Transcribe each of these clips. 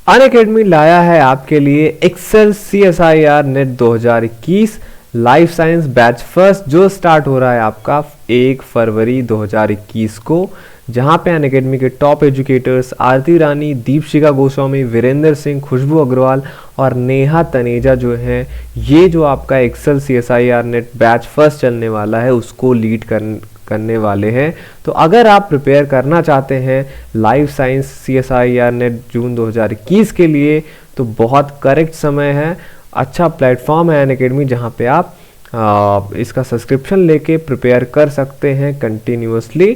Unacademy लाया है आपके लिए excel CSIR net 2021 life science batch first जो स्टार्ट हो रहा है आपका 1 फरवरी 2021 को, जहां पे अनअकैडमी के टॉप एजुकेटर्स आरती रानी, दीपशिखा गोस्वामी, वीरेंद्र सिंह, खुशबू अग्रवाल और नेहा तनेजा जो हैं, ये जो आपका excel CSIR net batch first चलने वाला है उसको लीड करने वाले हैं। तो अगर आप प्रिपेयर करना चाहते हैं लाइफ साइंस CSIR नेट जून 2021 के लिए तो बहुत करेक्ट समय है, अच्छा प्लेटफॉर्म है अनअकैडमी जहां पे आप इसका सब्सक्रिप्शन लेके प्रिपेयर कर सकते हैं कंटिन्यूसली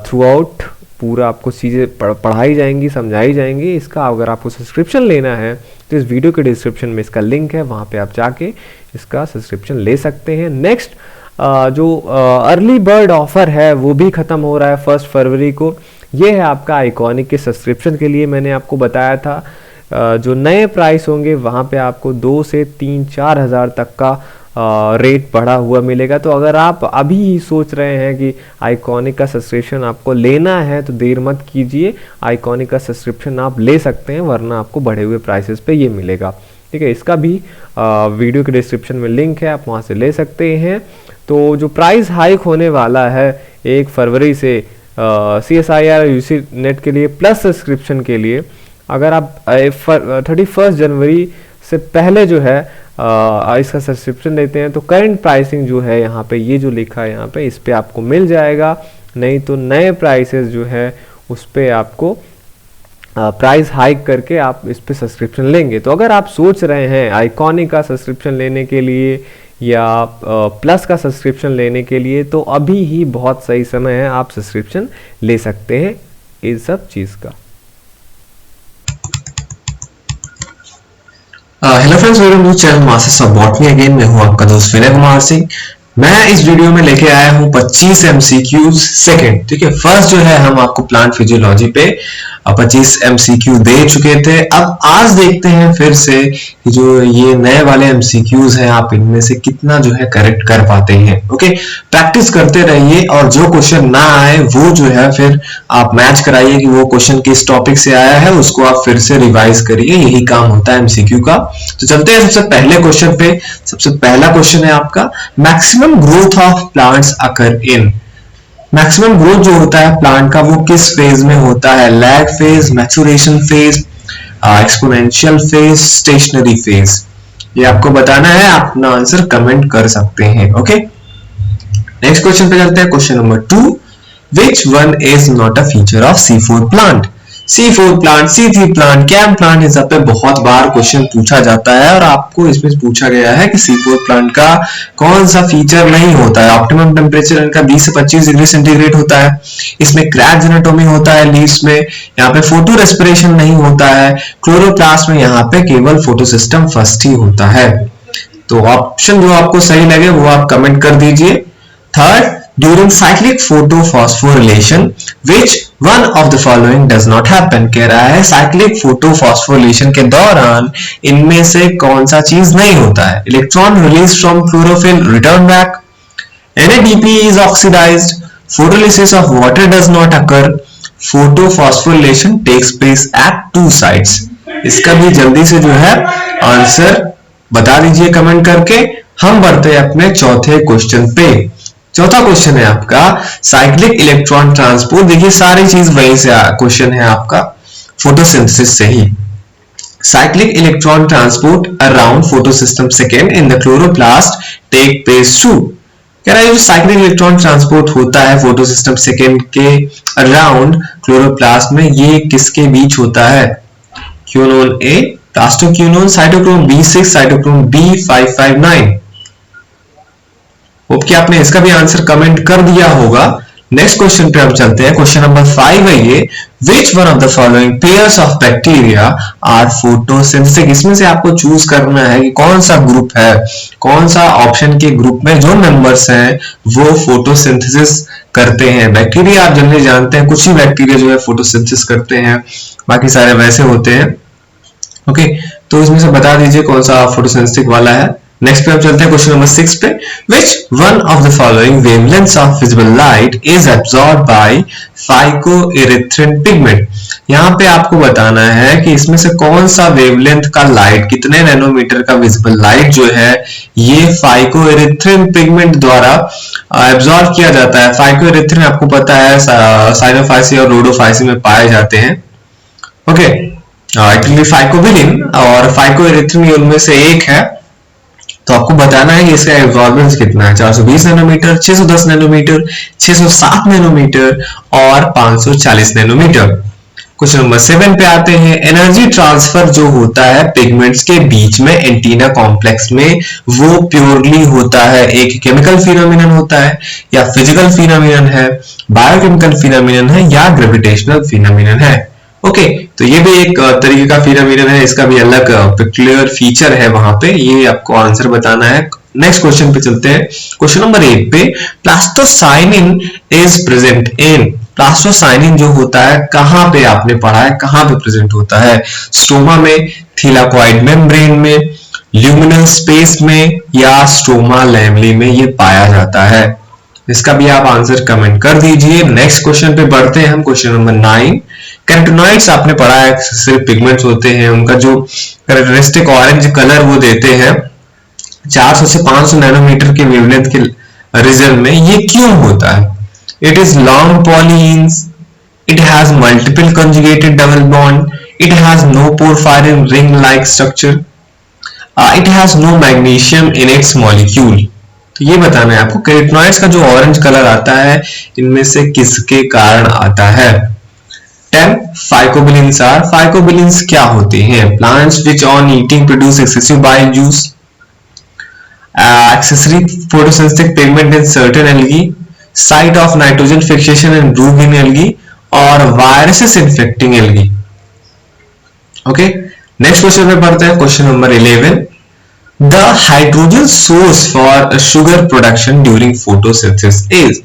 थ्रू आउट। पूरा आपको चीज़ें पढ़ाई जाएंगी, समझाई जाएंगी। इसका अगर आपको सब्सक्रिप्शन लेना है तो इस वीडियो के डिस्क्रिप्शन में इसका लिंक है, वहाँ पे आप जाके इसका सब्सक्रिप्शन ले सकते हैं। नेक्स्ट जो अर्ली बर्ड ऑफर है वो भी ख़त्म हो रहा है 1 फरवरी को। ये है आपका आइकॉनिक के सब्सक्रिप्शन के लिए। मैंने आपको बताया था जो नए प्राइस होंगे वहाँ पे आपको 2 से 3-4 हज़ार तक का रेट बढ़ा हुआ मिलेगा। तो अगर आप अभी ही सोच रहे हैं कि आइकॉनिक का सब्सक्रिप्शन आपको लेना है तो देर मत कीजिए, आइकॉनिक का सब्सक्रिप्शन आप ले सकते हैं, वरना आपको बढ़े हुए प्राइसेस पे ये मिलेगा। ठीक है, इसका भी वीडियो के डिस्क्रिप्शन में लिंक है, आप वहाँ से ले सकते हैं। तो जो प्राइस हाइक होने वाला है 1 फरवरी से CSIR UC नेट के लिए प्लस सब्सक्रिप्शन के लिए, अगर आप 31 जनवरी से पहले जो है इसका सब्सक्रिप्शन लेते हैं तो करंट प्राइसिंग जो है यहाँ पे, ये जो लिखा है यहाँ पे, इस पे आपको मिल जाएगा। नहीं तो नए प्राइसेस जो है उस पे आपको प्राइस हाइक करके आप इस पे सब्सक्रिप्शन लेंगे। तो अगर आप सोच रहे हैं आइकॉनिक का सब्सक्रिप्शन लेने के लिए या प्लस का सब्सक्रिप्शन लेने के लिए तो अभी ही बहुत सही समय है, आप सब्सक्रिप्शन ले सकते हैं इन सब चीज़ का। Hello friends, welcome to channel masters of botany again. मैं हूं आपका दोस्त विनय कुमार सिंह। मैं इस वीडियो में लेके आया हूं 25 MCQs सेकंड। ठीक है, फर्स्ट जो है हम आपको प्लांट फिजियोलॉजी पे 25 MCQ दे चुके थे। अब आज देखते हैं फिर से कि जो ये नए वाले MCQs हैं आप इनमें से कितना जो है करेक्ट कर पाते हैं। ओके, प्रैक्टिस करते रहिए और जो क्वेश्चन ना आए वो जो है फिर आप मैच कराइए कि वो क्वेश्चन किस टॉपिक से आया है, उसको आप फिर से रिवाइज करिए। यही काम होता है MCQ का। तो चलते हैं सबसे पहले क्वेश्चन पे। सबसे पहला क्वेश्चन है आपका, maximum growth of plants occur in. Maximum growth जो होता है प्लांट का वो किस फेज में होता है? Lag phase, maturation phase, exponential phase, stationary phase. ये आपको बताना है, आप अपना आंसर कमेंट कर सकते हैं। ओके, नेक्स्ट क्वेश्चन पे चलते हैं। Question number 2, which one is not a feature of C4 plant? C4 plant, C3 plant, CAM plant, इन सब पे बहुत बार क्वेश्चन पूछा जाता है और आपको इसमें पूछा गया है कि C4 प्लांट का कौन सा फीचर नहीं होता है। ऑप्टिमम टेम्परेचर इनका 20 से 25 डिग्री सेंटीग्रेड होता है। इसमें क्रैक्स एनाटॉमी होता है लीव्स में। यहाँ पे फोटो रेस्पिरेशन नहीं होता है। क्लोरोप्लास्ट में यहाँ पे केवल फोटोसिस्टम फर्स्ट ही होता है। तो ऑप्शन जो आपको सही लगे वो आप कमेंट कर दीजिए। Third, during cyclic photophosphorylation which one of the following does not happen? कह रहा है cyclic photophosphorylation के दौरान इनमें से कौन सा चीज नहीं होता है? Electron release from chlorophyll return back, NADP is oxidized, photolysis of water does not occur, photophosphorylation takes place at two sites। इसका भी जल्दी से जो है आंसर बता दीजिए कमेंट करके। हम बढ़ते हैं अपने चौथे क्वेश्चन पे। चौथा क्वेश्चन है आपका, साइक्लिक इलेक्ट्रॉन ट्रांसपोर्ट। देखिए सारी चीज वहीं से क्वेश्चन है आपका, फोटोसिंथेसिस से ही। Cyclic electron transport around photosystem second in the chloroplast take place through. कह रहा है जो साइक्लिक इलेक्ट्रॉन ट्रांसपोर्ट होता है फोटोसिस्टम सेकेंड के अराउंड क्लोरोप्लास्ट में, ये किसके बीच होता है? Quinone A, plastoquinone, cytochrome B6, cytochrome B559। Hope कि आपने इसका भी आंसर कमेंट कर दिया होगा। नेक्स्ट क्वेश्चन पे हम चलते हैं। क्वेश्चन नंबर 5 है ये, which one of the following pairs of bacteria are photosynthetic. इसमें से आपको चूज करना है कि कौन सा ग्रुप है, कौन सा ऑप्शन के ग्रुप में जो मेंबर्स हैं वो फोटोसिंथेसिस करते हैं। बैक्टीरिया आप जनरली जानते हैं, कुछ ही बैक्टीरिया जो है फोटोसिंथेसिस करते हैं, बाकी सारे वैसे होते हैं। ओके, तो इसमें से बता दीजिए कौन सा फोटोसिंथेटिक वाला है। नेक्स्ट पे हम चलते हैं क्वेश्चन नंबर 6 पे। Which one of the following wavelengths of visible light is absorb by phycoerythrin pigment. यहाँ पे आपको बताना है कि इसमें से कौन सा वेवलेंथ का लाइट, कितने नैनोमीटर का विजिबल लाइट जो है ये फाइकोइरिथ्रिन पिगमेंट द्वारा एब्सॉर्ब किया जाता है। फाइकोइरिथ्रिन आपको पता है साइनोफाइसी और रोडोफाइसी में पाए जाते हैं। ओके, एक्चुअली फाइकोबिलिन और फाइकोइरिथ्रिन उनमें से एक है। तो आपको बताना है कि इसका एब्जॉर्बेंस कितना है, 420 नैनोमीटर, 610 नैनोमीटर, 607 नैनोमीटर और 540 नैनोमीटर। क्वेश्चन नंबर 7 पे आते हैं। एनर्जी ट्रांसफर जो होता है पिगमेंट्स के बीच में एंटीना कॉम्प्लेक्स में, वो प्योरली होता है, एक केमिकल फिनोमिनन होता है या फिजिकल फिनोमिनन है, बायोकेमिकल फिनोमिनन है या ग्रेविटेशनल फिनोमिनन है। ओके, तो ये भी एक तरीके का फिनोमिनन है, इसका भी अलग पेक्युलियर फीचर है वहां पे, ये आपको आंसर बताना है। नेक्स्ट क्वेश्चन पे चलते हैं। क्वेश्चन नंबर 8 पे, plastocyanin is present in. Plastocyanin जो होता है कहां पे आपने पढ़ा है, कहां पे प्रेजेंट होता है? स्ट्रोमा में, थीलाकोइड मेम्ब्रेन में, ल्यूमिनल स्पेस में या स्ट्रोमा लैमली में ये पाया जाता है। इसका भी आप आंसर कमेंट कर दीजिए। नेक्स्ट क्वेश्चन पे बढ़ते हैं हम। Question number 9। कैरोटीनॉइड्स आपने पढ़ा है, सिर्फ पिगमेंट्स होते हैं, उनका जो कैरेक्टरिस्टिक ऑरेंज कलर वो देते हैं 400 से 500 नैनोमीटर के वेवलेंथ के रीजन में। ये क्यों होता है? It is long polyenes, it has multiple conjugated double bond, it has no porphyrin ring like structure, it has no magnesium in its molecule. तो ये बताना है आपको, कैरोटीनॉइड्स का जो ऑरेंज कलर आता है इनमें से किसके कारण आता है? 10. Phycobilins are. फाइकोबिलिन्स क्या होते हैं? Plants which on eating produce excessive bile juice, accessory photosynthetic pigment in certain algae, site of nitrogen fixation and root in algae, और viruses infecting algae. Okay, next question पे पढ़ते हैं। Question number 11। The hydrogen source for sugar production during photosynthesis is।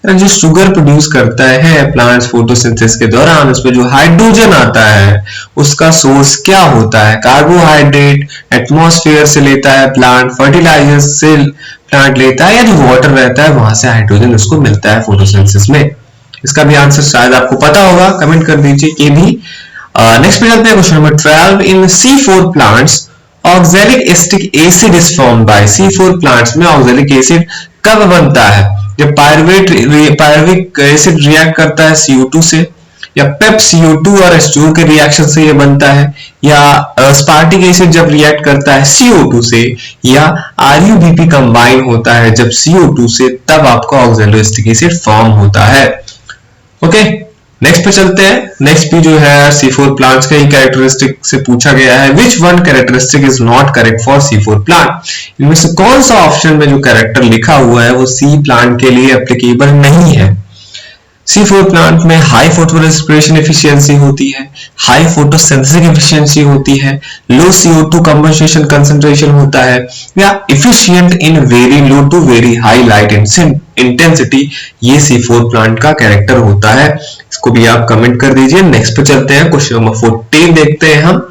जो sugar produce करता है plants photosynthesis के दौरान, उसमें जो हाइड्रोजन आता है उसका सोर्स क्या होता है? कार्बोहाइड्रेट एटमॉस्फेयर से लेता है प्लांट, फर्टिलाइजर से प्लांट लेता है, या जो वाटर रहता है वहां से हाइड्रोजन उसको मिलता है फोटोसिंथेसिस में। इसका भी आंसर शायद आपको पता होगा, कमेंट कर दीजिए ये भी। नेक्स्ट पे चलते हैं। Question number 12। In C4 plants oxalic acetic acid is formed by. C4 plants में ऑक्सैलिक एसिड कब बनता है? जब पायरुविक एसिड रिएक्ट करता है CO2 से, या पेप CO2 और H2O के रिएक्शन से ये बनता है, या स्पार्टिक एसिड जब रिएक्ट करता है CO2 से, या RUBP कंबाइन होता है जब CO2 से, तब आपका ऑक्सैलोएसिटिक एसिड फॉर्म होता है। ओके, नेक्स्ट पे चलते हैं। नेक्स्ट भी जो है C4 प्लांट्स का ही कैरेक्टरिस्टिक से पूछा गया है। Which one characteristic is not correct for C4 plant. इनमें से कौन सा ऑप्शन में जो कैरेक्टर लिखा हुआ है वो C प्लांट के लिए एप्लीकेबल नहीं है? C4 प्लांट में हाई फोटो रेस्पिरेशन एफिशिएंसी होती है, हाई फोटोसिंथेसिस एफिशिएंसी होती है, लो CO2 कंपनसेशन कंसंट्रेशन होता है, या efficient in very low to very high light intensity. ये C4 प्लांट का कैरेक्टर होता है। इसको भी आप कमेंट कर दीजिए। नेक्स्ट पे चलते हैं। क्वेश्चन नंबर 14 देखते हैं हम।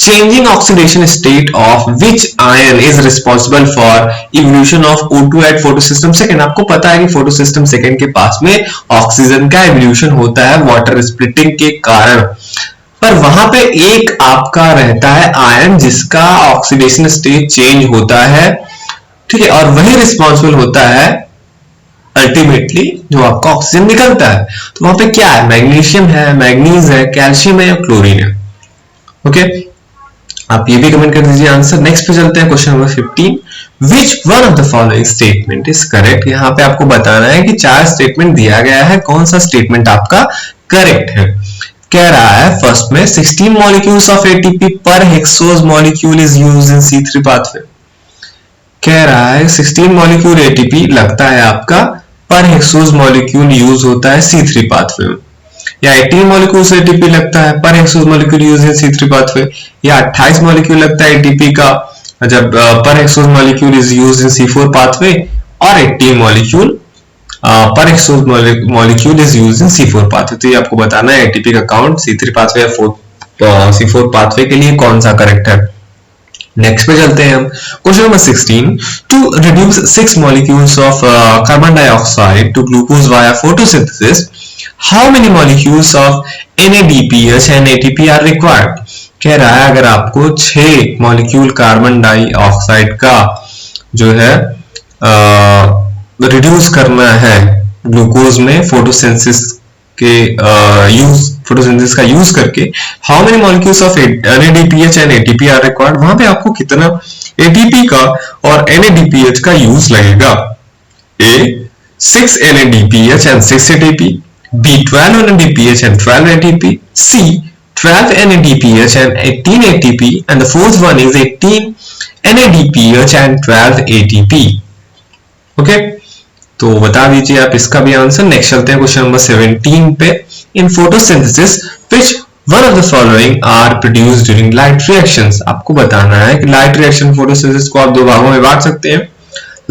Changing oxidation state of which ion is responsible for evolution of O2 at photosystem second। आपको पता है कि photosystem second के पास में ऑक्सीजन का evolution होता है वाटर स्प्लिटिंग के कारण, पर वहां पे एक आपका रहता है आयन जिसका ऑक्सीडेशन स्टेट चेंज होता है, ठीक है, और वही रिस्पॉन्सिबल होता है अल्टीमेटली जो आपका ऑक्सीजन निकलता है। तो वहां पे क्या है? मैग्नीशियम है, मैग्नीज है, कैल्शियम है या क्लोरीन है? ओके, आप ये भी कमेंट कर दीजिए आंसर। नेक्स्ट पे चलते हैं। Question number 15। Which one of the following statement is correct. यहाँ पे आपको बताना है कि 4 स्टेटमेंट दिया गया है, कौन सा स्टेटमेंट आपका करेक्ट है। कह रहा है फर्स्ट में 16 मॉलिक्यूल्स ऑफ ATP पर hexose molecule is used in C3 pathway. कह रहा है 16 मॉलिक्यूल ATP लगता है आपका पर हेक्सोज मॉलिक्यूल यूज होता है C3 पाथवे में, या 18 मॉलिक्यूल्स ATP लगता है पर hexose molecule use in C3 pathway, या 28 मॉलिक्यूल लगता है ATP का जब पर hexose molecule is used in C4 pathway, और 18 मॉलिक्यूल पर hexose molecule is used in C4 pathway. तो ये आपको बताना है ATP का काउंट C3 पाथवे या C4 पाथवे के लिए कौन सा करेक्ट है। नेक्स्ट पे चलते हैं हम। Question number 16, to reduce 6 molecules of carbon dioxide to glucose via photosynthesis, how many molecules of NADPH and ATP are required. कह रहा है अगर आपको 6 मॉलिक्यूल कार्बन डाइऑक्साइड का जो है रिड्यूस करना है ग्लूकोज में फोटोसिंथेसिस का यूज करके, how many molecules of NADPH and ATP are required, वहां पे आपको कितना ATP का और NADPH का यूज लगेगा। A 6 NADPH and 6 ATP, B 12 NADPH and 12 ATP, C 12 NADPH and 18 ATP, and the fourth one is 18 NADPH and 12 ATP। Okay, तो बता दीजिए आप इसका भी आंसर। नेक्स्ट चलते हैं क्वेश्चन नंबर 17 पे। In photosynthesis which one of the following are produced during light reactions. आपको बताना है कि लाइट रिएक्शन फोटोसिंथेसिस को आप दो भागों में बांट सकते हैं,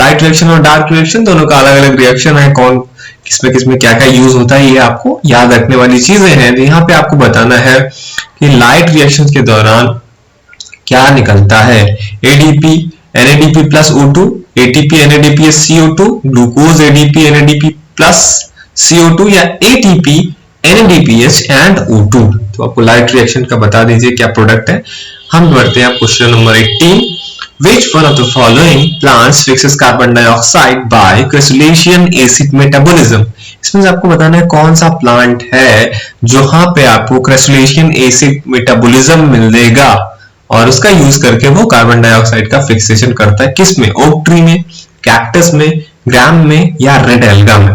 लाइट रिएक्शन और डार्क रिएक्शन, दोनों का अलग अलग रिएक्शन है, कौन किसमें क्या क्या यूज होता है, ये आपको याद रखने वाली चीजें हैं। यहाँ पे आपको बताना है कि लाइट रिएक्शन के दौरान क्या निकलता है। ADP NADP plus O2, ATP NADPH CO2, glucose ADP NADP plus CO2 या ATP NADPH एंड O2। तो आपको लाइट रिएक्शन का बता दीजिए क्या प्रोडक्ट है। हम बढ़ते हैं question number 18, which one of the following plants fixes carbon dioxide by crystallization acid metabolism। इसमें आपको बताना है कौन सा प्लांट है जहां पे आपको क्रिस्टलाइजेशन एसिड मेटाबॉलिज्म मिलेगा और उसका यूज करके वो कार्बन डाइऑक्साइड का फिक्सेशन करता है। किस में? ओक ट्री में, कैक्टस में, ग्राम में या रेड एल्गा में।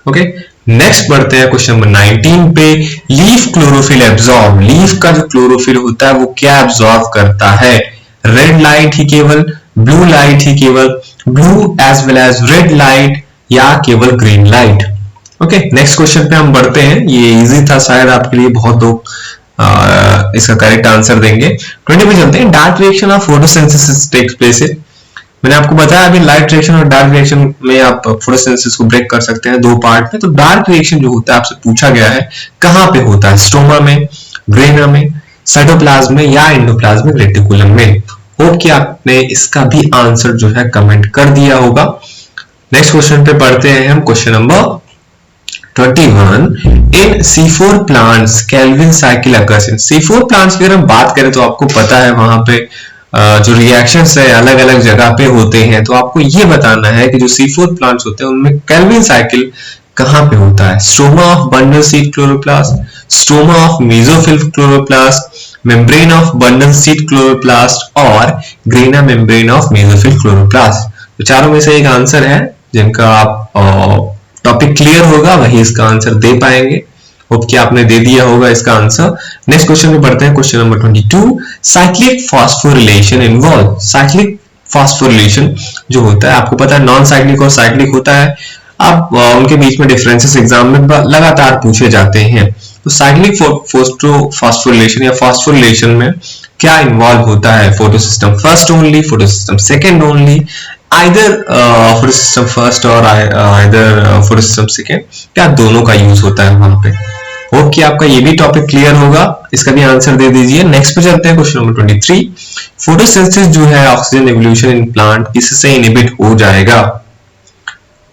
ओके, नेक्स्ट बढ़ते हैं क्वेश्चन नंबर 19 पे। लीफ क्लोरोफिल एब्जॉर्ब, लीफ का जो क्लोरोफिल होता है वो क्या एब्जॉर्ब करता है? रेड लाइट ही केवल, ब्लू लाइट ही केवल, blue as well as red light या केवल green light. Okay, next question पे हम बढ़ते हैं। ये इजी था शायद आपके लिए, बहुत लोग इसका करेक्ट आंसर देंगे। 20 पे चलते हैं। Dark reaction of photosynthesis takes place. मैंने आपको बताया अभी लाइट रिएक्शन और डार्क रिएक्शन में आप फोटोसिंथेसिस को ब्रेक कर सकते हैं दो पार्ट में। तो डार्क रिएक्शन जो होता है आपसे पूछा गया है कहां पे होता है? स्ट्रोमा में, ग्रेना में, साइटोप्लाज्म में या एंडोप्लाज्मिक रेटिकुलम में। होप कि आपने इसका भी आंसर जो है कमेंट कर दिया होगा। नेक्स्ट क्वेश्चन पे पढ़ते हैं हम, question number 21। In C4 plants Calvin cycle occurs in. C4 plants की अगर हम बात करें तो आपको पता है वहां पे जो रिएक्शंस है अलग अलग जगह पे होते हैं। तो आपको ये बताना है कि जो C4 प्लांट्स होते हैं उनमें केल्विन साइकिल कहां पे होता है? Stroma of bundle sheath chloroplast, stroma of mesophyll chloroplast, membrane of bundle sheath chloroplast और grana membrane of mesophyll chloroplast. तो चारों में से एक आंसर है जिनका आप टॉपिक क्लियर होगा वही इसका आंसर दे पाएंगे। होप कि आपने दे दिया होगा इसका आंसर। नेक्स्ट क्वेश्चन में बढ़ते हैं, question number 22। Cyclic phosphorylation involve. Cyclic phosphorylation जो होता है आपको पता है नॉन साइक्लिक और साइक्लिक होता है। अब उनके बीच में डिफरेंसेस एग्जाम में लगातार पूछे जाते हैं। तो साइक्लिक फॉस्फोरिलेशन या फॉस्फोरिलेशन में क्या इन्वॉल्व होता है? Photosystem first only, photosystem second only, either photosystem first और either फोटोसिस्टम सेकेंड, क्या दोनों का यूज होता है वहां पे? होप कि आपका ये भी टॉपिक क्लियर होगा। इसका भी आंसर दे दीजिए। नेक्स्ट पे चलते हैं, क्वेश्चन नंबर 23। फोटोसिंथेसिस जो है ऑक्सीजन एवोल्यूशन इन प्लांट किससे इनहिबिट हो जाएगा?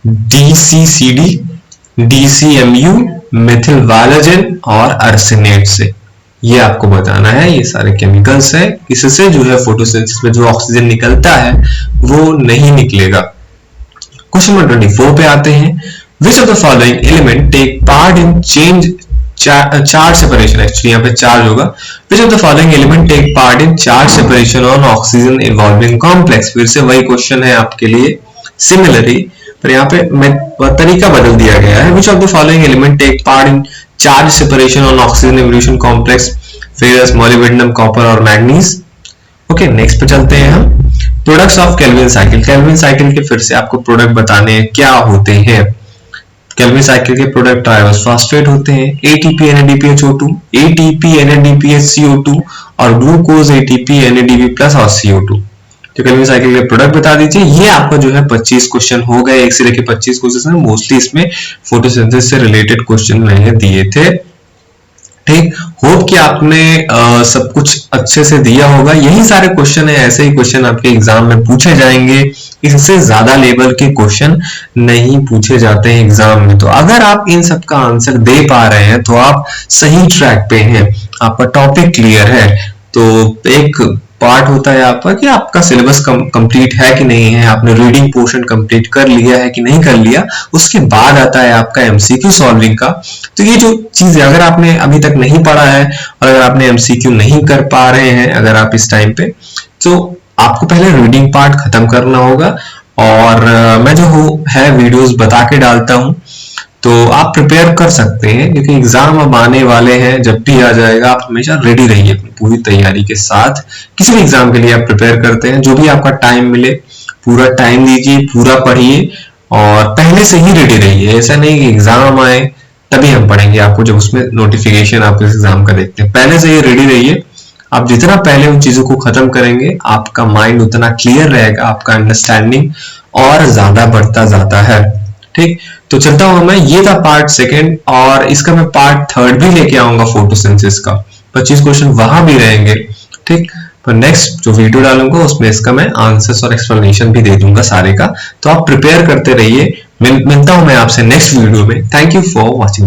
DCCD, DCMU, मेथिल वायलोजेन और अर्सेनेट से। ये आपको बताना है। ये सारे केमिकल्स है, इससे जो है फोटोसिंथेसिस में जो ऑक्सीजन निकलता है वो नहीं निकलेगा। क्वेश्चन नंबर 24 पे आते हैं। Which of the following element take part in change charge separation? Actually यहाँ पे चार्ज होगा। Which of the following element take part in charge separation on oxygen evolving complex? फिर से वही क्वेश्चन है आपके लिए सिमिलरली, पर यहाँ पे तरीका बदल दिया गया है। Which of the following element take part in charge separation on oxygen evolution complex? Ferrous, molybdenum, copper और मैग्नीज। ओके, नेक्स्ट पे चलते हैं हम। Products of Calvin cycle. Calvin cycle के फिर से आपको प्रोडक्ट बताने हैं क्या होते हैं। केल्विन साइकिल के प्रोडक्ट ट्राइवस फॉस्फेट होते हैं, ATP NADPH O2, ATP NADPH CO2 और ग्लूकोज ATP NADP प्लस और CO2। तो केल्विन साइकिल के प्रोडक्ट बता दीजिए। ये आपका जो है 25 क्वेश्चन हो गए, एक से लेके 25 क्वेश्चन है। मोस्टली इसमें फोटोसिंथेसिस से रिलेटेड क्वेश्चन मैंने दिए थे। ठीक, होप कि आपने सब कुछ अच्छे से दिया होगा। यही सारे क्वेश्चन है, ऐसे ही क्वेश्चन आपके एग्जाम में पूछे जाएंगे, इससे ज्यादा लेवल के क्वेश्चन नहीं पूछे जाते हैं एग्जाम में। तो अगर आप इन सब का आंसर दे पा रहे हैं तो आप सही ट्रैक पे हैं, आपका टॉपिक क्लियर है। तो एक पार्ट होता है आपका कि आपका सिलेबस कंप्लीट है कि नहीं है, आपने रीडिंग पोर्शन कंप्लीट कर लिया है कि नहीं कर लिया। उसके बाद आता है आपका एमसीक्यू सॉल्विंग का। तो ये जो चीज अगर आपने अभी तक नहीं पढ़ा है और अगर आपने एमसीक्यू नहीं कर पा रहे हैं अगर आप इस टाइम पे, तो आपको पहले रीडिंग पार्ट खत्म करना होगा। और मैं जो है वीडियोस बता के डालता हूँ, तो आप प्रिपेयर कर सकते हैं क्योंकि एग्जाम अब आने वाले हैं। जब भी आ जाएगा आप हमेशा रेडी रहिए अपनी पूरी तैयारी के साथ। किसी भी एग्जाम के लिए आप प्रिपेयर करते हैं, जो भी आपका टाइम मिले पूरा टाइम दीजिए, पूरा पढ़िए और पहले से ही रेडी रहिए। ऐसा नहीं कि एग्जाम आए तभी हम पढ़ेंगे आपको, जब उसमें नोटिफिकेशन आप इस एग्जाम का देखते हैं। पहले से ही रेडी रहिए। आप जितना पहले उन चीजों को खत्म करेंगे आपका माइंड उतना क्लियर रहेगा, आपका अंडरस्टैंडिंग और ज्यादा बढ़ता जाता है। ठीक, तो चलता हूं मैं। ये था पार्ट सेकंड और इसका मैं पार्ट थर्ड भी लेके आऊंगा फोटोसिंथेसिस का। 25 क्वेश्चन वहां भी रहेंगे। ठीक, पर नेक्स्ट जो वीडियो डालूंगा उसमें इसका मैं आंसर्स और एक्सप्लेनेशन भी दे दूंगा सारे का। तो आप प्रिपेयर करते रहिए। मिलता हूं मैं आपसे नेक्स्ट वीडियो में। Thank you for watching.